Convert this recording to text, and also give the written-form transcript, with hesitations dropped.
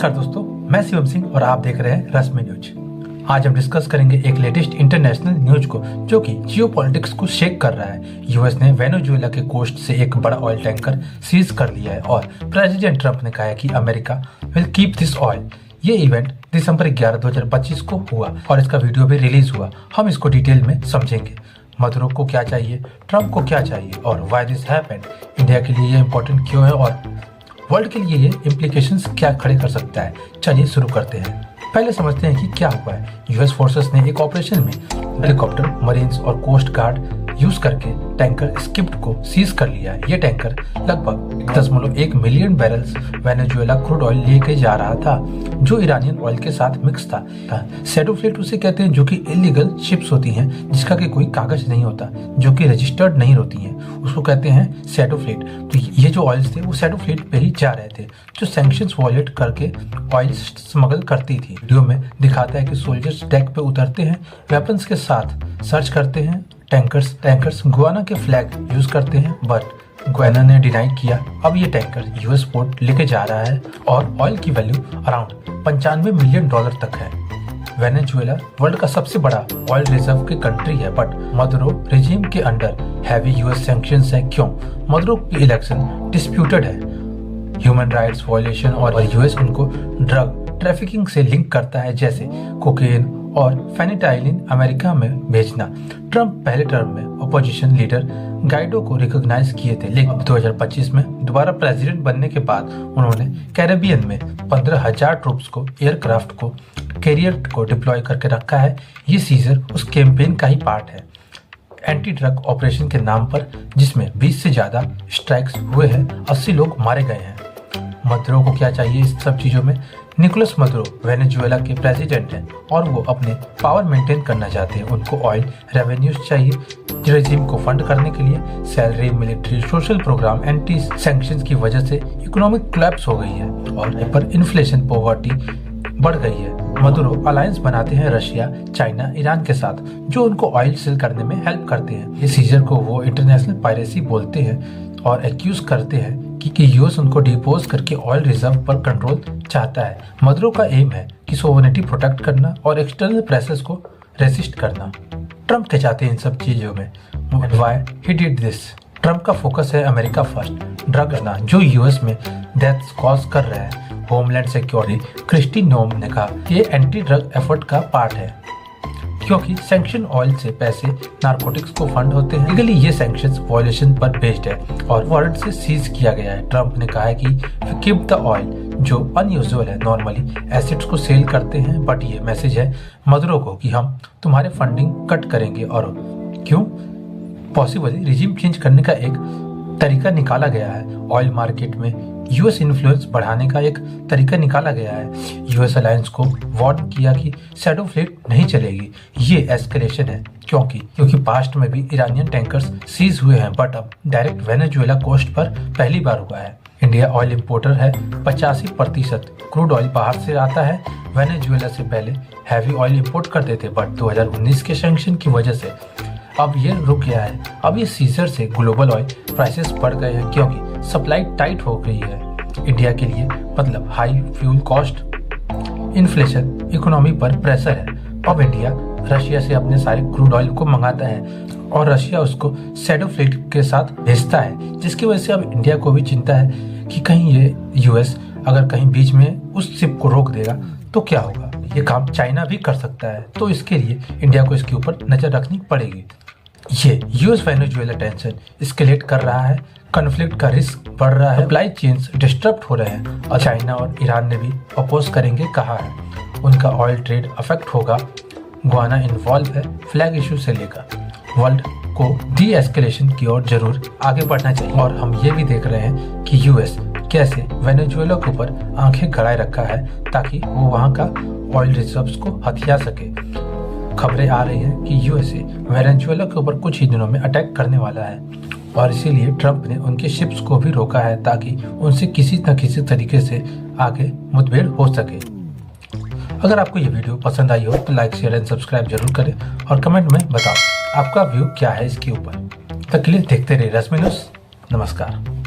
नमस्कार दोस्तों, मैं शिवम सिंह और आप देख रहे हैं रश्मि न्यूज। आज हम डिस्कस करेंगे एक लेटेस्ट इंटरनेशनल न्यूज को जो कि जियोपॉलिटिक्स को शेक कर रहा है। यूएस ने वेनेजुएला के कोस्ट से एक बड़ा ऑयल टैंकर सीज कर लिया है और प्रेसिडेंट ट्रंप ने कहा है कि America will keep this oil. ये इवेंट दिसंबर 11, 2025 को हुआ और इसका वीडियो भी रिलीज हुआ। हम इसको डिटेल में समझेंगे। मदुरो को क्या चाहिए, ट्रंप को क्या चाहिए और व्हाई दिस हैपेंड, इंडिया के लिए ये इम्पोर्टेंट क्यों है और वर्ल्ड के लिए ये इम्प्लीकेशंस क्या खड़े कर सकता है। चलिए शुरू करते हैं। पहले समझते हैं कि क्या हुआ है। यूएस फोर्सेस ने एक ऑपरेशन में हेलीकॉप्टर, मरीन्स और कोस्ट गार्ड यूज करके टैंकर स्किप्ड को सीज कर लिया है। ये टैंकर लगभग 10.1 million barrels Venezuela crude oil लेके जा रहा था जो ईरानियन ऑयल के साथ मिक्स था। शैडो फ्लीट उसे कहते हैं जो कि इलीगल शिप्स होती हैं जिसका कि कोई कागज नहीं होता, जो कि रजिस्टर्ड नहीं होती हैं, उसको कहते हैं शैडो फ्लीट। तो ये जो ऑयल्स थे वो शैडो फ्लीट पे ही जा रहे थे जो सैंक्शंस वॉयलेट करके ऑयल स्मगल करती थी। वीडियो में दिखाता है कि सोल्जर्स डेक पे उतरते हैं, वेपन्स के साथ सर्च करते हैं। टैंकर्स गुआना के फ्लैग यूज करते हैं बट गुआना ने डिनाई किया। अब ये टैंकर यूएस पोर्ट लेके जा रहा है और ऑयल की वैल्यू अराउंड $95 मिलियन तक है। वेनेजुएला वर्ल्ड का सबसे बड़ा ऑयल रिजर्व की कंट्री है बट मदुरो रेजिम के अंडर हैवी यूएस सैंक्शंस है। क्यों? मदुरो की इलेक्शन डिस्प्यूटेड है, ह्यूमन राइट्स वायलेशन और यूएस उनको ड्रग ट्रैफिकिंग से लिंक करता है, जैसे कोकेन और फेनिटाइलिन अमेरिका में भेजना। ट्रंप पहले टर्म में अपोजिशन लीडर गाइडो को रिकॉग्नाइज किए थे, लेकिन 2025 में दोबारा प्रेसिडेंट बनने के बाद उन्होंने कैरेबियन में 15,000 ट्रूप्स को, एयरक्राफ्ट को, कैरियर को डिप्लॉय करके रखा है। ये सीजर उस कैंपेन का ही पार्ट है, एंटी ड्रग ऑपरेशन के नाम पर, जिसमें 20 से ज्यादा स्ट्राइक्स हुए हैं, 80 लोग मारे गए हैं। मदुरो को क्या चाहिए इस सब चीजों में? निकोलस मदुरो वेनेजुएला के प्रेसिडेंट हैं और वो अपने पावर मेंटेन करना चाहते हैं। उनको ऑयल रेवेन्यूज चाहिए रेजिम को फंड करने के लिए। Salary, military, social program, anti sanctions की वजह से इकोनॉमिक कोलैप्स हो गई है और हाइपर इन्फ्लेशन, पॉवर्टी बढ़ गई है। मदुरो अलायंस बनाते हैं रशिया, चाइना, ईरान के साथ, जो उनको ऑयल सेल करने में हेल्प करते हैं। ये सीजर को वो इंटरनेशनल पायरेसी बोलते हैं और एक्यूज करते हैं कि यूएस उनको डिपोज करके ऑयल रिजर्व पर कंट्रोल चाहता है। मदुरो का एम है कि सोवरेनिटी प्रोटेक्ट करना और एक्सटर्नल प्रेशर्स को रेसिस्ट करना। ट्रंप क्या चाहते हैं इन सब चीजों में? Why he did this? Trump का फोकस है अमेरिका फर्स्ट, ड्रग ना जो यूएस में डेथ्स कॉज कर रहा है। होमलैंड सिक्योरिटी क्रिस्टी नोम ने कहा ये एंटी ड्रग एफर्ट का पार्ट है क्योंकि सैंक्शन ऑयल से पैसे नारकोटिक्स को फंड होते हैं। लीगली ये सैंक्शंस वायलेशन पर बेस्ड है और वारंट से सीज किया गया है। ट्रंप ने कहा है कि कीप द ऑयल, जो अनयूजुअल है। नॉर्मली एसेट्स को सेल करते हैं बट ये मैसेज है मदुरो को कि हम तुम्हारे फंडिंग कट करेंगे। और क्यों? पॉसिबली रिजिम चेंज करने का एक तरीका निकाला गया है। ऑयल मार्केट में यूएस इन्फ्लुएंस बढ़ाने का एक तरीका निकाला गया है। यूएस अलायंस को वार्न किया कि शैडो फ्लीट नहीं चलेगी। ये एस्केलेशन है क्योंकि पास्ट में भी ईरानियन टैंकर्स सीज हुए हैं बट अब डायरेक्ट वेनेजुएला कोस्ट पर पहली बार हुआ है। इंडिया ऑयल इंपोर्टर है, 85% क्रूड ऑयल बाहर से आता है। वेनेजुएला से पहले हैवी ऑयल इंपोर्ट करते थे बट 2019 के सैंक्शन की वजह से अब ये रुक गया है। अब ये सीजर से ग्लोबल ऑयल प्राइसेस बढ़ गए हैं क्योंकि सप्लाई टाइट हो गई है। इंडिया के लिए मतलब high fuel cost, inflation, economy पर प्रेशर है। अब इंडिया रशिया से अपने सारे क्रूड ऑयल को मंगाता है और रशिया उसको शैडो फ्लीट के साथ भेजता है, जिसकी वजह से अब इंडिया को भी चिंता है कि कहीं ये यूएस अगर कहीं बीच में उस शिप को रोक देगा तो क्या होगा। ये काम चाइना भी कर सकता है, तो इसके लिए इंडिया को इसके ऊपर नजर रखनी पड़ेगी। ये यूएस वेनेजुएला टेंशन एस्केलेट कर रहा है, कॉन्फ्लिक्ट का रिस्क बढ़ रहा है, सप्लाई चेन्स डिस्टर्ब हो रहे हैं और चाइना और ईरान ने भी अपोज करेंगे कहा है। उनका ऑयल ट्रेड अफेक्ट होगा। गुआना इन्वॉल्व है फ्लैग इशू से लेकर। वर्ल्ड को डी एस्केलेशन की ओर जरूर आगे बढ़ना चाहिए और हम ये भी देख रहे हैं कि यूएस कैसे वेनेजुएला के ऊपर आंखें गड़ाए रखा है ताकि वो वहाँ का ऑयल रिजर्व्स को हथिया सके। खबरें आ रही हैं कि यूएसए वेनेजुएला के ऊपर कुछ ही दिनों में अटैक करने वाला है और इसीलिए ट्रंप ने उनके शिप्स को भी रोका है ताकि उनसे किसी न किसी तरीके से आगे मुठभेड़ हो सके। अगर आपको ये वीडियो पसंद आई हो तो लाइक, शेयर एंड सब्सक्राइब जरूर करें और कमेंट में बताओ आपका व्यू क्या है इसके ऊपर। तब के लिए देखते रहिए रश्मि न्यूज। नमस्कार।